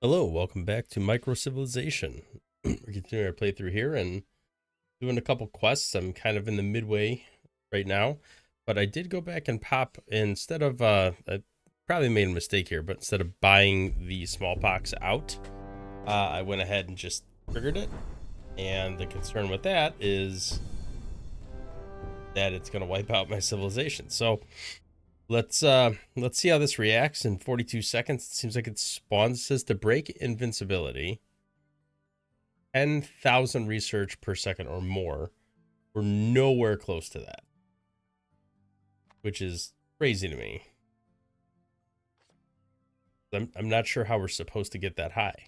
Hello, welcome back to Microcivilization. We're continuing our playthrough here and doing a couple quests. I'm kind of in the midway right now, but I did go back and pop instead of I probably made a mistake here, but instead of buying the smallpox out, I went ahead and just triggered it. And the concern with that is that it's going to wipe out my civilization. So let's see how this reacts in 42 seconds. It seems like it spawns. It says to break invincibility, 10,000 research per second or more. We're nowhere close to that, which is crazy to me. I'm not sure how we're supposed to get that high.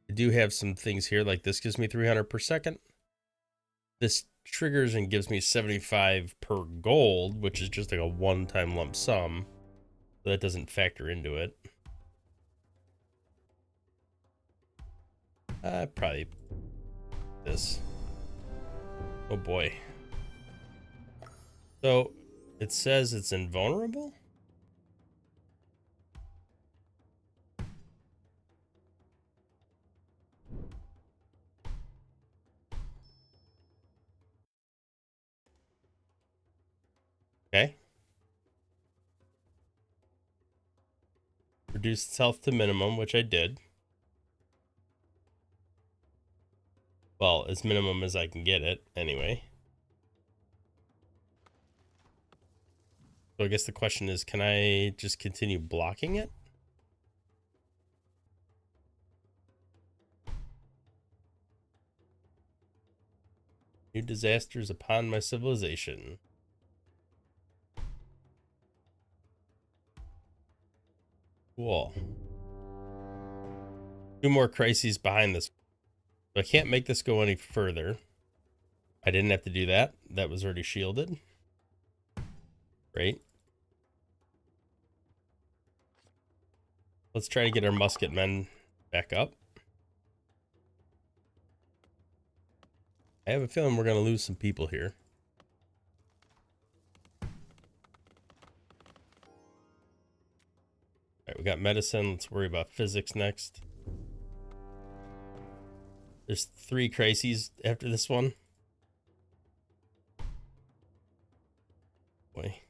I do have some things here, like this gives me 300 per second. This triggers and gives me 75 per gold, which is just like a one-time lump sum. So that doesn't factor into it. Probably this. Oh boy. So it says it's invulnerable? Okay. Reduce its health to minimum, which I did. Well, as minimum as I can get it, anyway. So I guess the question is, can I just continue blocking it? New disasters upon my civilization. Cool. 2 more crises behind this. So I can't make this go any further. I didn't have to do that. That was already shielded. Great. Let's try to get our musket men back up. I have a feeling we're going to lose some people here. All right, we got medicine. Let's worry about physics next. There's 3 crises after this one. Boy.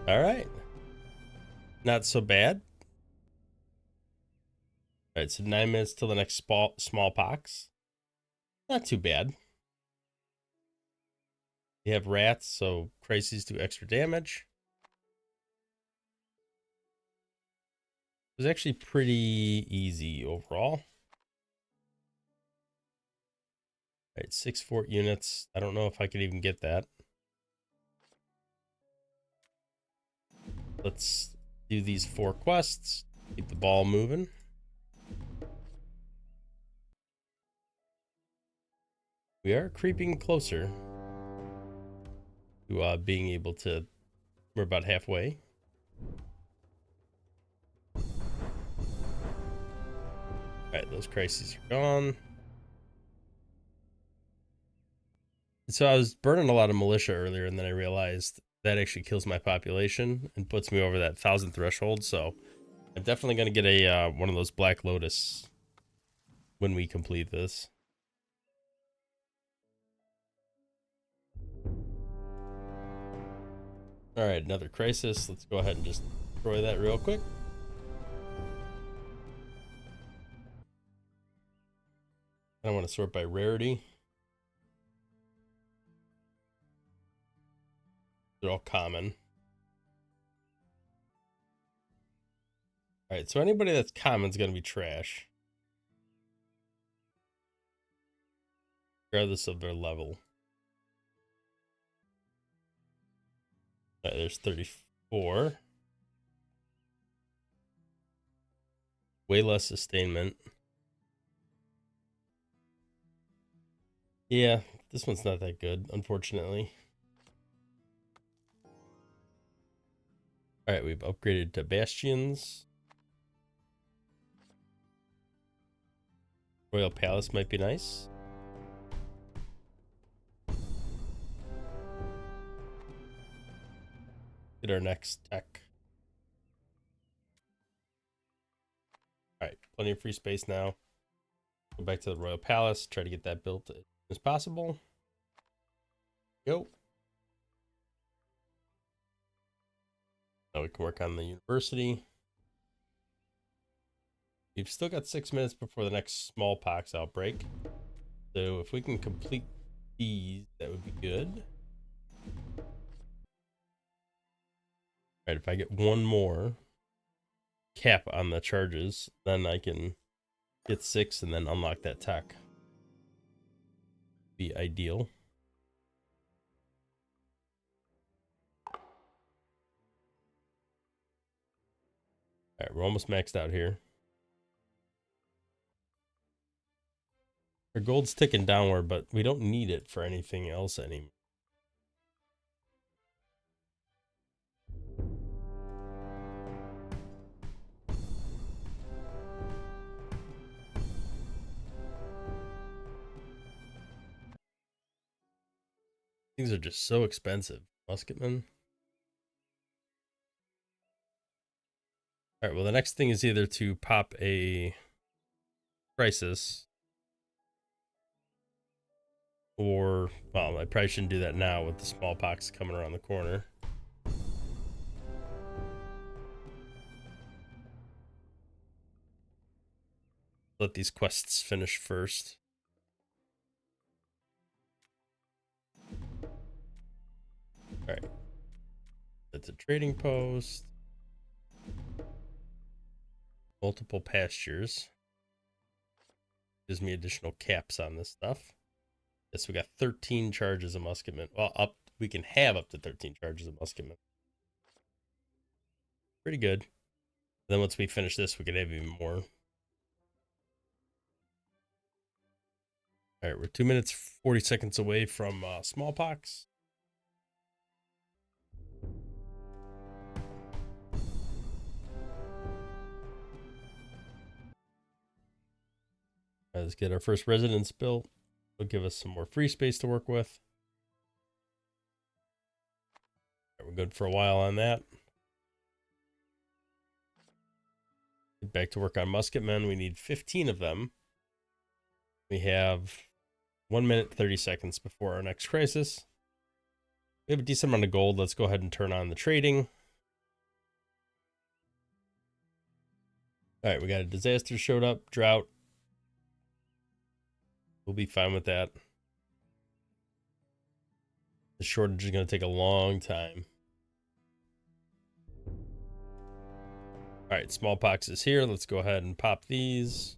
All right. Not so bad. All right, so 9 minutes till the next smallpox. Not too bad. You have rats, so crises do extra damage. It was actually pretty easy overall. All right, 6 fort units. I don't know if I could even get that. Let's do these 4 quests. Keep the ball moving. We are creeping closer to being able to. We're about halfway. All right, those crises are gone. So I was burning a lot of militia earlier, and then I realized that actually kills my population and puts me over that 1,000 threshold. So I'm definitely going to get a one of those Black Lotus when we complete this. All right, another crisis. Let's go ahead and just destroy that real quick. I want to sort by rarity. They're all common. All right, so anybody that's common is going to be trash, regardless of their level. All right, there's 34. Way less sustainment. Yeah, this one's not that good, unfortunately. All right, we've upgraded to bastions. Royal Palace might be nice. Get our next tech. All right, plenty of free space now. Go back to the Royal Palace, try to get that built as soon as possible. Go. Now we can work on the university. We've still got 6 minutes before the next smallpox outbreak. So if we can complete these, that would be good. All right, if I get one more cap on the charges, then I can get 6 and then unlock that tech. Be ideal. All right, we're almost maxed out here. Our gold's ticking downward, but we don't need it for anything else anymore. Things are just so expensive. Musketman. All right, well, the next thing is either to pop a crisis or, well, I probably shouldn't do that now with the smallpox coming around the corner. Let these quests finish first. All right. That's a trading post. Multiple pastures. Gives me additional caps on this stuff. Yes, we got 13 charges of musketmen. Well, we can have up to 13 charges of musketmen. Pretty good. And then once we finish this, we can have even more. All right, we're 2 minutes 40 seconds away from smallpox. Let's get our first residence built. It'll give us some more free space to work with. Right, we're good for a while on that. Get back to work on musketmen. We need 15 of them. We have 1 minute 30 seconds before our next crisis. We have a decent amount of gold. Let's go ahead and turn on the trading. All right, we got a disaster showed up, drought. We'll be fine with that. The shortage is going to take a long time. All right, smallpox is here. Let's go ahead and pop these.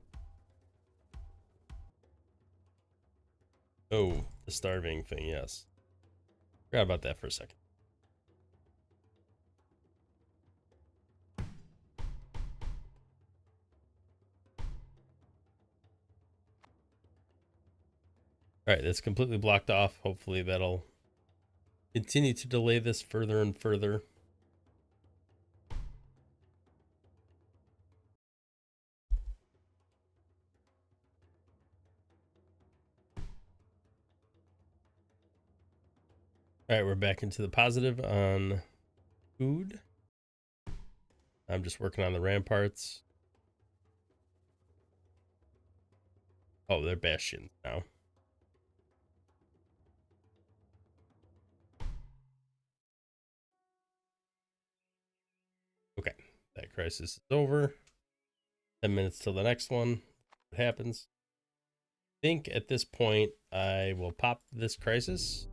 Oh, the starving thing, yes. Forgot about that for a second. All right, that's completely blocked off. Hopefully that'll continue to delay this further and further. All right, we're back into the positive on food. I'm just working on the ramparts. Oh, they're bastions now. Okay, that crisis is over. 10 minutes till the next one. What happens? I think at this point I will pop this crisis.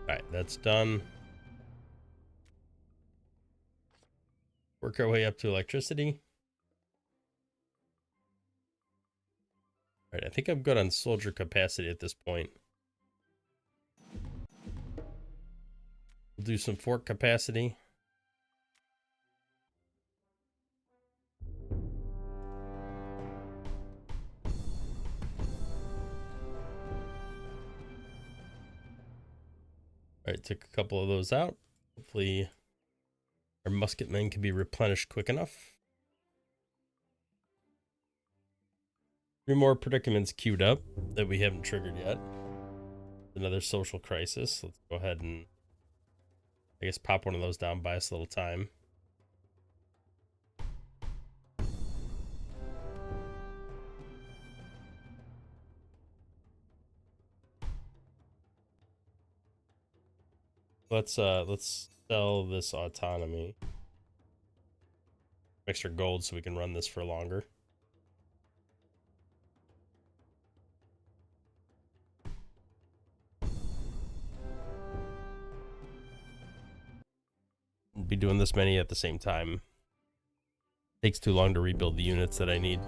All right, that's done. Work our way up to electricity. All right, I think I'm good on soldier capacity at this point. We'll do some fort capacity. All right, took a couple of those out. Hopefully our musketmen can be replenished quick enough. 3 more predicaments queued up that we haven't triggered yet. Another social crisis. Let's go ahead and, I guess, pop one of those down, buy us a little time. Let's sell this autonomy. Extra gold so we can run this for longer. Be doing this many at the same time. Takes too long to rebuild the units that I need.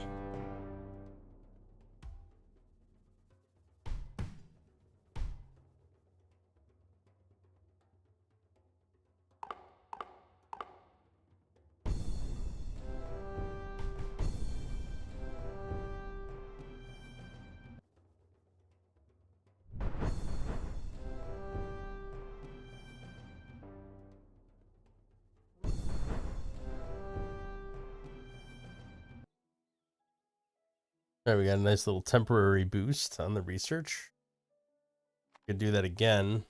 There, we got a nice little temporary boost on the research. Could do that again.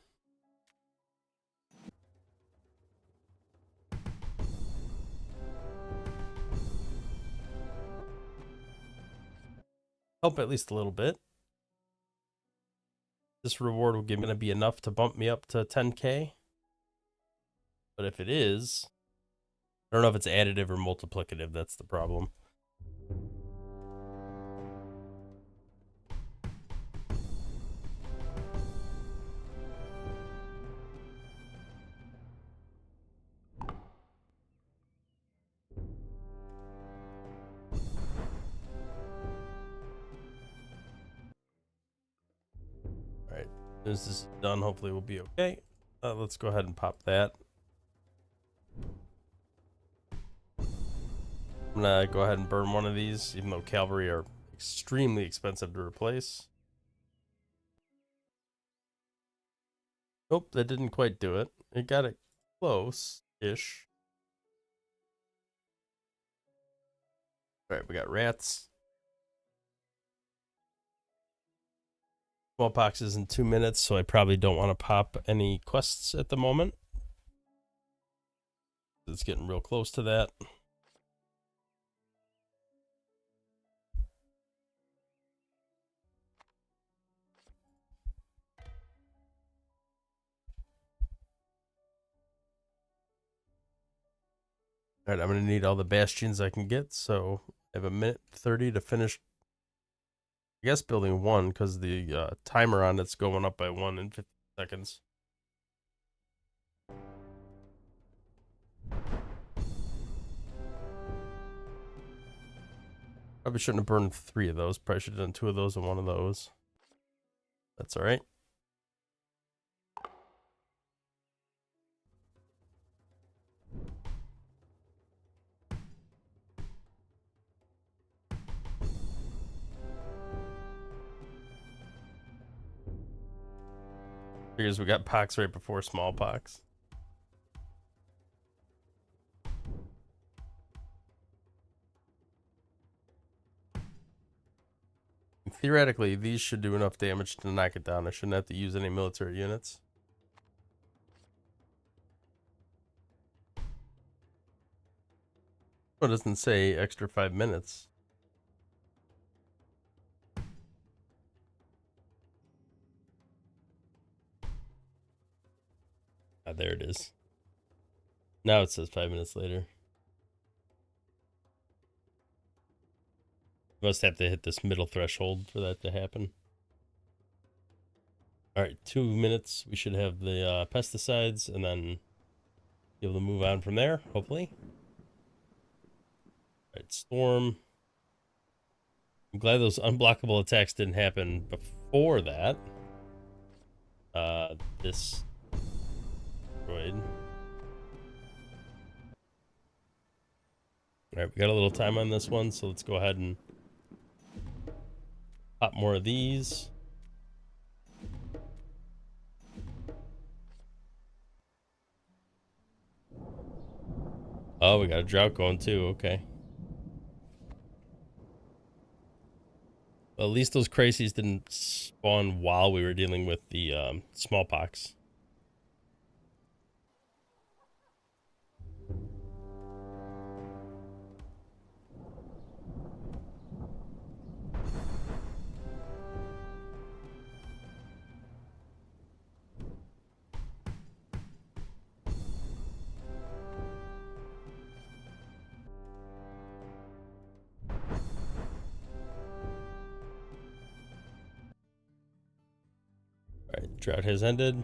Help at least a little bit. This reward will going to be enough to bump me up to 10k. But if it is, I don't know if it's additive or multiplicative. That's the problem. All right, this is done. Hopefully we'll be okay. Let's go ahead and pop that. I'm gonna go ahead and burn one of these, even though cavalry are extremely expensive to replace. Nope, that didn't quite do it. It got it close-ish. All right, we got rats. Smallpox is in 2 minutes, so I probably don't want to pop any quests at the moment. It's getting real close to that. All right, I'm going to need all the bastions I can get, so I have a minute 30 to finish, I guess, building one, because the timer on it's going up by 1 in 50 seconds. Probably shouldn't have burned 3 of those. Probably should have done 2 of those and 1 of those. That's all right. Figures we got pox right before smallpox. Theoretically, these should do enough damage to knock it down. I shouldn't have to use any military units. Oh, it doesn't say extra 5 minutes. Ah, there it is. Now it says 5 minutes later. Must have to hit this middle threshold for that to happen. All right, 2 minutes. We should have the pesticides and then be able to move on from there, hopefully. All right, storm. I'm glad those unblockable attacks didn't happen before that. This droid. All right, we got a little time on this one, so let's go ahead and pop more of these. Oh, we got a drought going too. Okay. Well, at least those crises didn't spawn while we were dealing with the smallpox. All right, drought has ended.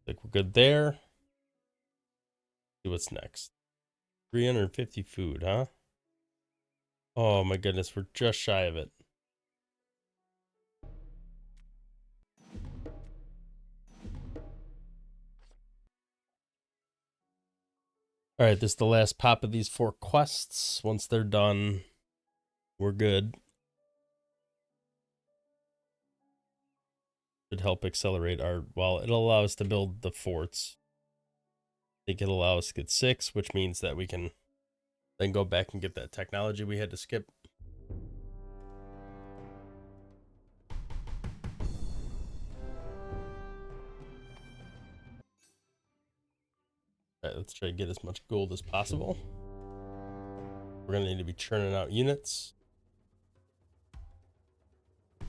Like we're good there. See what's next. 350 food, huh? Oh my goodness, we're just shy of it. All right, this is the last pop of these 4 quests. Once they're done, we're good. Should help accelerate our, well, it'll allow us to build the forts. I think it'll allow us to get 6, which means that we can then go back and get that technology we had to skip. All right, let's try to get as much gold as possible. We're going to need to be churning out units. I'm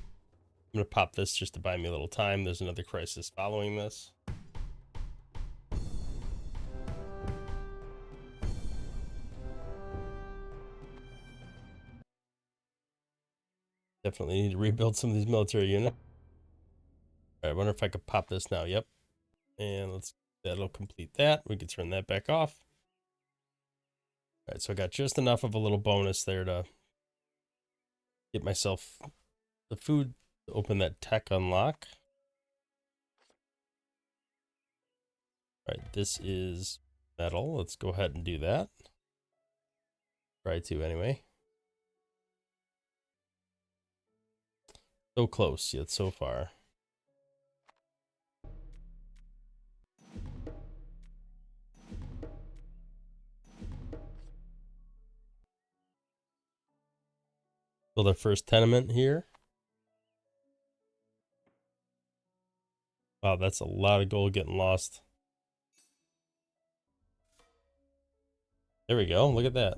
going to pop this just to buy me a little time. There's another crisis following this. Definitely need to rebuild some of these military units. All right, I wonder if I could pop this now. Yep. And that'll complete that. We can turn that back off. All right, so I got just enough of a little bonus there to get myself the food to open that tech unlock. All right, this is metal. Let's go ahead and do that. Try to anyway. So close yet so far. Build our first tenement here. Wow, that's a lot of gold getting lost. There we go. Look at that.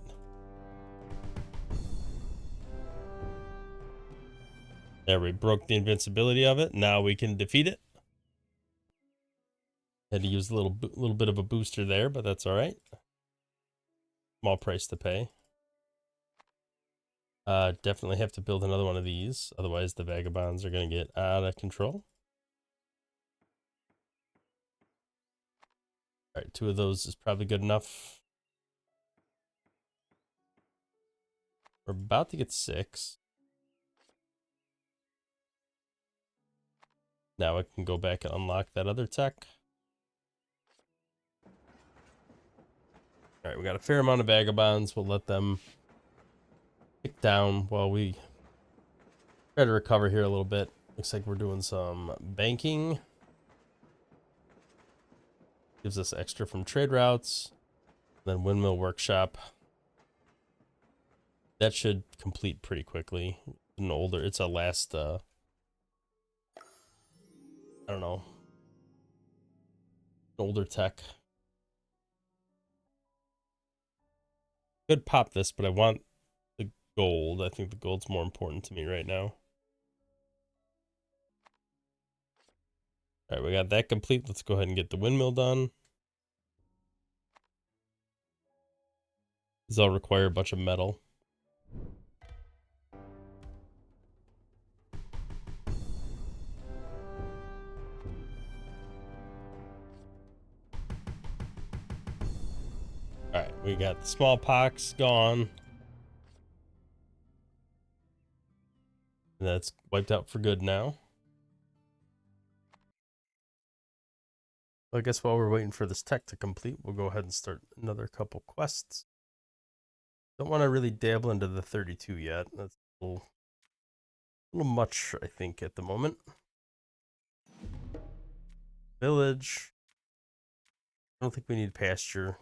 There, we broke the invincibility of it. Now we can defeat it. Had to use a little bit of a booster there, but that's all right. Small price to pay. Definitely have to build another one of these. Otherwise, the vagabonds are going to get out of control. All right, 2 of those is probably good enough. We're about to get 6. Now I can go back and unlock that other tech. All right, we got a fair amount of vagabonds. We'll let them tick down while we try to recover here a little bit. Looks like we're doing some banking. Gives us extra from trade routes. Then windmill workshop. That should complete pretty quickly. It's a last, I don't know, an older tech. Could pop this, but I want the gold. I think the gold's more important to me right now. All right, we got that complete. Let's go ahead and get the windmill done. These all require a bunch of metal. All right, we got the smallpox gone. And that's wiped out for good now. I guess while we're waiting for this tech to complete, we'll go ahead and start another couple quests. Don't want to really dabble into the 32 yet. That's a A little much, I think, at the moment. Village. I don't think we need pasture.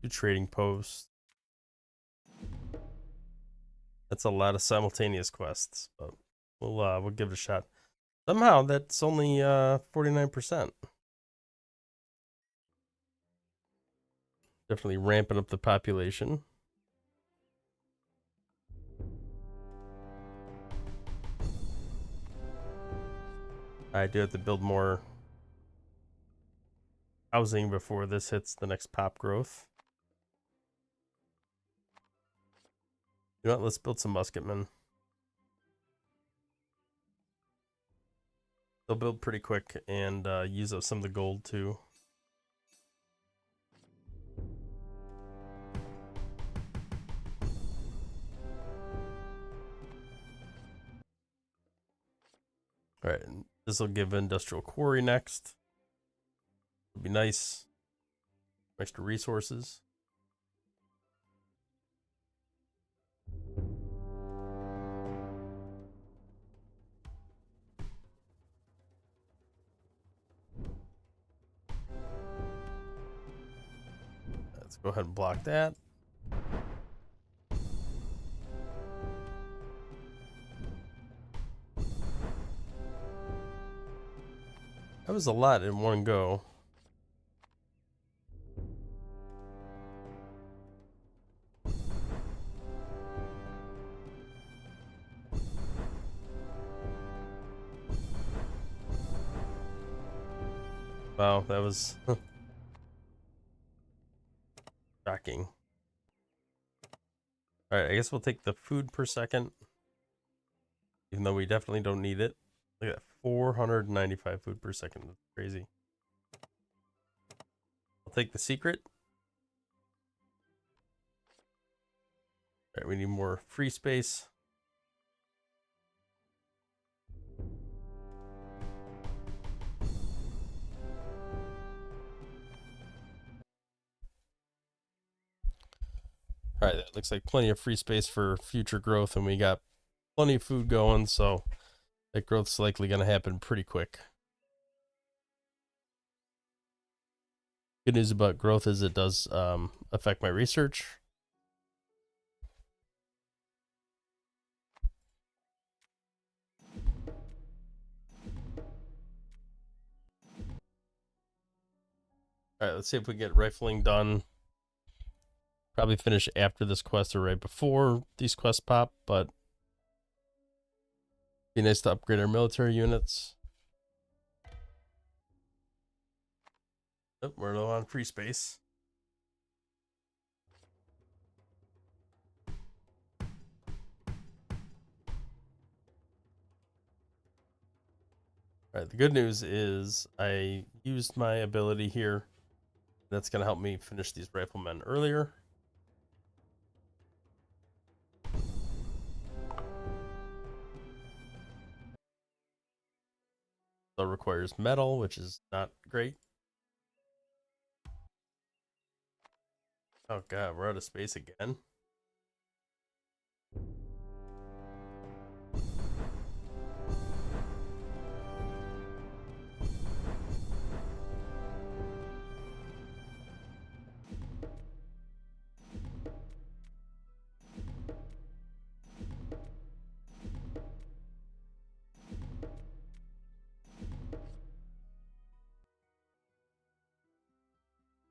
Do trading posts. That's a lot of simultaneous quests, but we'll give it a shot. Somehow that's only 49%. Definitely ramping up the population. I do have to build more housing before this hits the next pop growth. You know what? Let's build some musketmen. They'll build pretty quick and use up some of the gold too. All right, this will give industrial quarry next. It'll be nice. Extra resources. Let's go ahead and block that. That was a lot in one go. Wow, that was shocking. All right, I guess we'll take the food per second, even though we definitely don't need it. Look at that, 495 food per second. That's crazy. I'll take the secret. All right, we need more free space. All right, that looks like plenty of free space for future growth, and we got plenty of food going, so that growth's likely going to happen pretty quick. Good news about growth is it does affect my research. All right, let's see if we get rifling done. Probably finish after this quest or right before these quests pop, but be nice to upgrade our military units. Oh, we're low on free space. All right, the good news is I used my ability here. That's going to help me finish these riflemen earlier. So it requires metal, which is not great. Oh god, we're out of space again.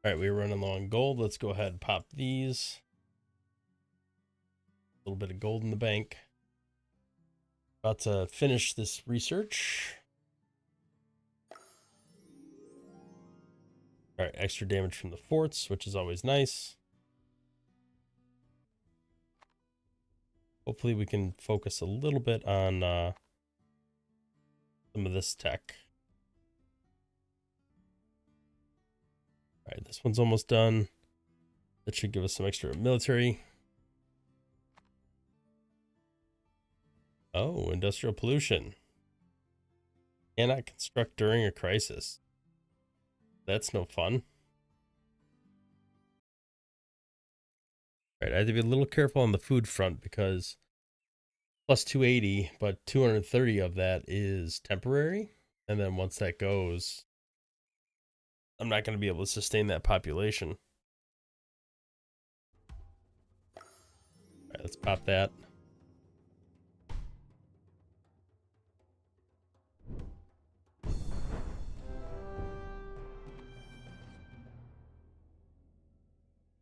All right, we're running low on gold. Let's go ahead and pop these. A little bit of gold in the bank. About to finish this research. All right, extra damage from the forts, which is always nice. Hopefully we can focus a little bit on some of this tech. All right, this one's almost done. That should give us some extra military. Oh, industrial pollution. Cannot construct during a crisis. That's no fun. Right, I have to be a little careful on the food front because plus 280, but 230 of that is temporary. And then once that goes, I'm not going to be able to sustain that population. All right, let's pop that.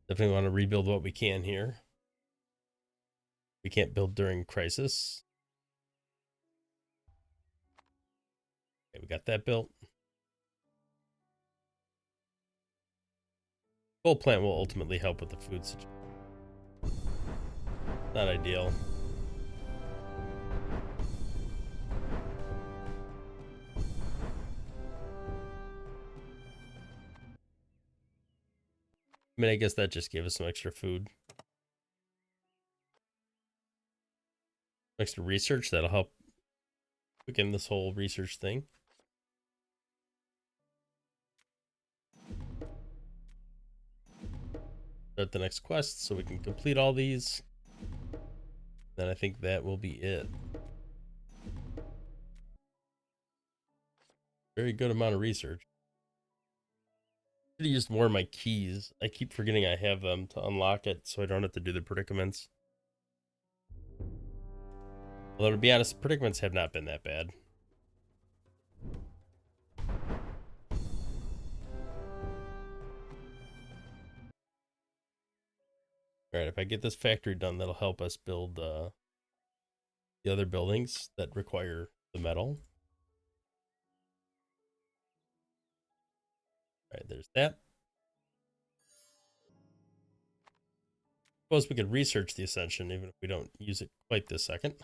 Definitely want to rebuild what we can here. We can't build during crisis. Okay, we got that built. Full plant will ultimately help with the food situation. Not ideal. I mean, I guess that just gave us some extra food. Extra research that'll help begin this whole research thing. Start the next quest so we can complete all these. Then I think that will be it. Very good amount of research. Should have used more of my keys. I keep forgetting I have them to unlock it so I don't have to do the predicaments. Although to be honest, predicaments have not been that bad. Alright, if I get this factory done, that'll help us build the other buildings that require the metal. Alright, there's that. Suppose we could research the Ascension even if we don't use it quite this second.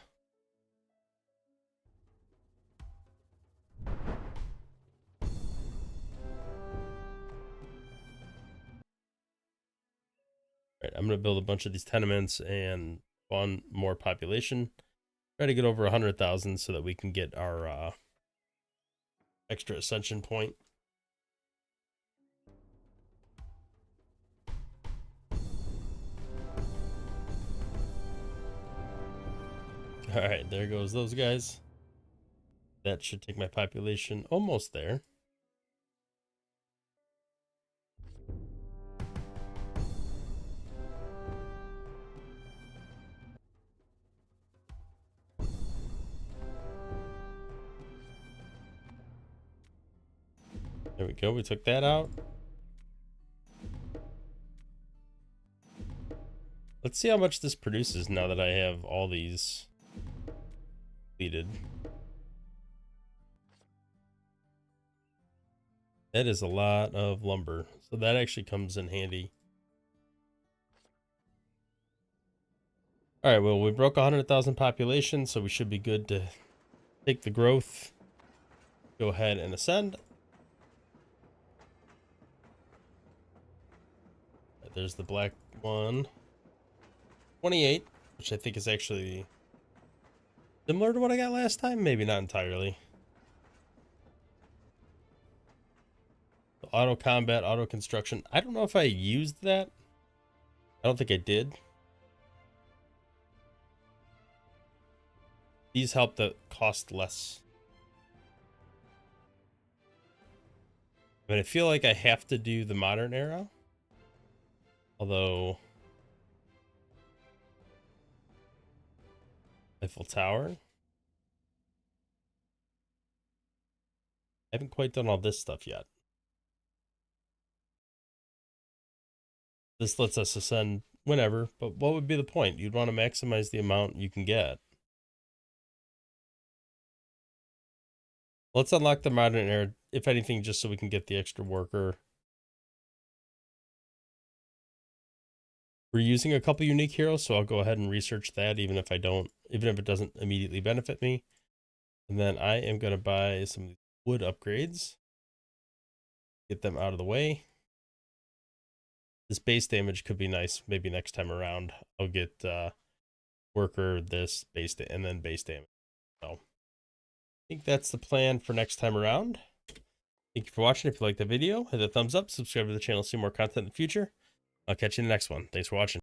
Alright, I'm going to build a bunch of these tenements and spawn more population. Try to get over 100,000 so that we can get our extra Ascension point. Alright, there goes those guys. That should take my population almost there. There we go, we took that out. Let's see how much this produces now that I have all these completed. That is a lot of lumber, so that actually comes in handy. All right, well, we broke 100,000 population, so we should be good to take the growth. Go ahead and ascend. There's the black one. 28, which I think is actually similar to what I got last time. Maybe not entirely. Auto combat, auto construction. I don't know if I used that. I don't think I did. These help that cost less. I mean, I feel like I have to do the modern era. Although Eiffel Tower. I haven't quite done all this stuff yet. This lets us ascend whenever, but what would be the point? You'd want to maximize the amount you can get. Let's unlock the modern era, if anything, just so we can get the extra worker. We're using a couple unique heroes, so I'll go ahead and research that, even if it doesn't immediately benefit me. And then I am going to buy some wood upgrades. Get them out of the way. This base damage could be nice. Maybe next time around, I'll get worker, this base, and then base damage. So I think that's the plan for next time around. Thank you for watching. If you liked the video, hit the thumbs up, subscribe to the channel to see more content in the future. I'll catch you in the next one. Thanks for watching.